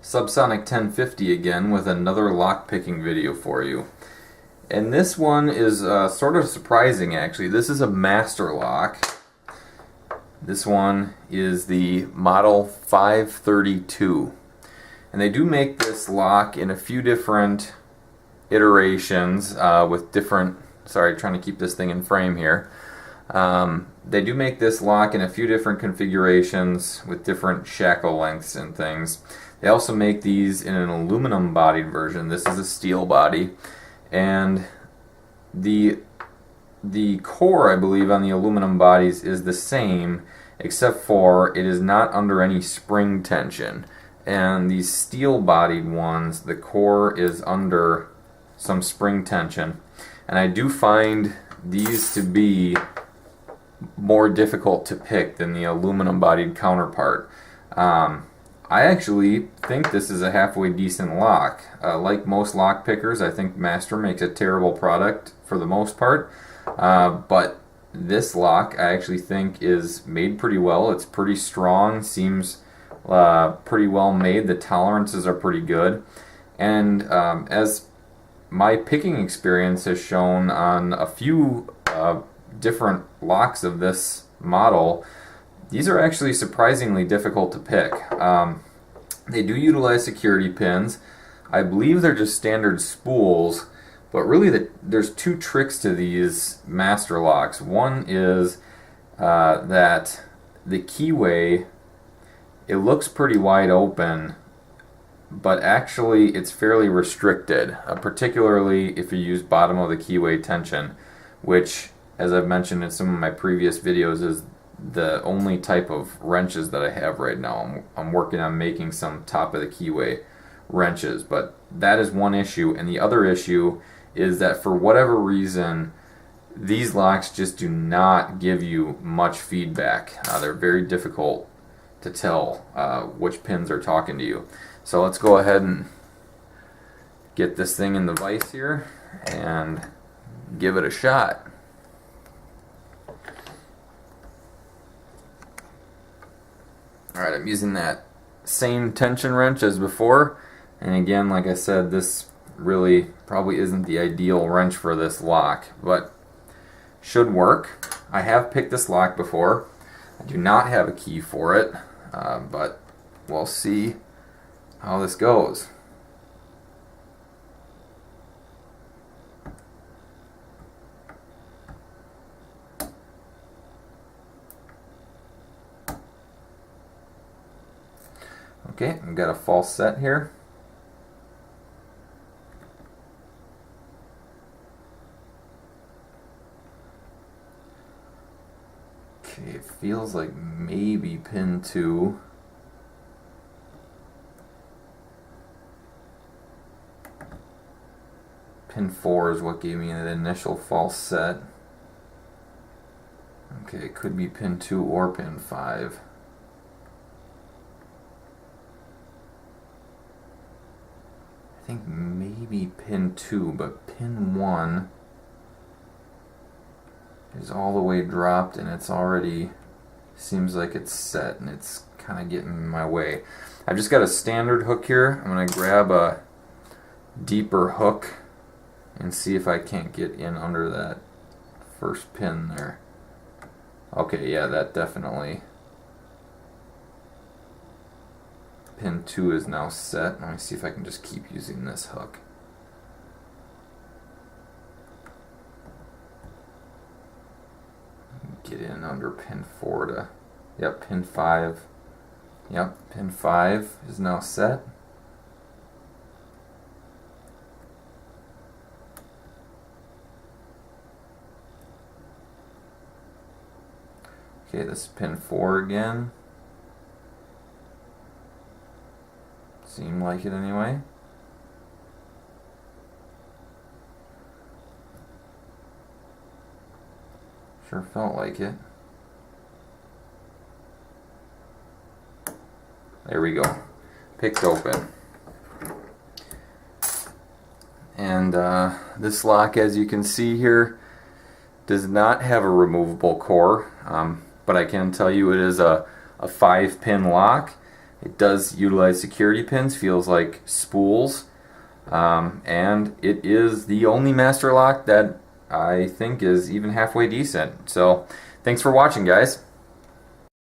Subsonic 1050 again with another lock picking video for you. And this one is sort of surprising actually. This is a master lock. This one is the Model 532. And they do make this lock in a few different iterations with different, sorry, trying to keep this thing in frame here. They do make this lock in a few different configurations with different shackle lengths and things. They also make these in an aluminum bodied version. This is a steel body, and the core, I believe, on the aluminum bodies is the same, except for it is not under any spring tension. And these steel bodied ones, the core is under some spring tension. And I do find these to be more difficult to pick than the aluminum bodied counterpart. I actually think this is a halfway decent lock. Like most lock pickers, I think Master makes a terrible product for the most part, but this lock I actually think is made pretty well. It's pretty strong, seems pretty well made. The tolerances are pretty good, and as my picking experience has shown on a few different locks of this model, these are actually surprisingly difficult to pick. They do utilize security pins. I believe they're just standard spools, but really there's two tricks to these master locks. One is that the keyway, it looks pretty wide open, but actually it's fairly restricted, particularly if you use bottom of the keyway tension, which, as I've mentioned in some of my previous videos, is the only type of wrenches that I have right now. I'm working on making some top of the keyway wrenches, but that is one issue. And the other issue is that for whatever reason, these locks just do not give you much feedback. They're very difficult to tell which pins are talking to you. So let's go ahead and get this thing in the vise here and give it a shot. Alright, I'm using that same tension wrench as before, and again, like I said, this really probably isn't the ideal wrench for this lock, but should work. I have picked this lock before. I do not have a key for it, but we'll see how this goes. Okay, I've got a false set here. Okay, it feels like maybe pin 2. Pin 4 is what gave me an initial false set. Okay, it could be pin 2 or pin 5. I think maybe pin 2, but pin 1 is all the way dropped, and it's already seems like it's set, and it's kind of getting in my way. I've just got a standard hook here. I'm going to grab a deeper hook and see if I can't get in under that first pin there. Okay, yeah, that definitely. Pin 2 is now set. Let me see if I can just keep using this hook. Get in under pin 4 to, yep, pin 5. Yep, pin 5 is now set. Okay, this is pin 4 again. Seemed like it anyway. Sure felt like it. There we go. Picked open. And this lock, as you can see here, does not have a removable core, but I can tell you it is a 5-pin lock. It does utilize security pins, feels like spools, and it is the only master lock that I think is even halfway decent. So thanks for watching, guys.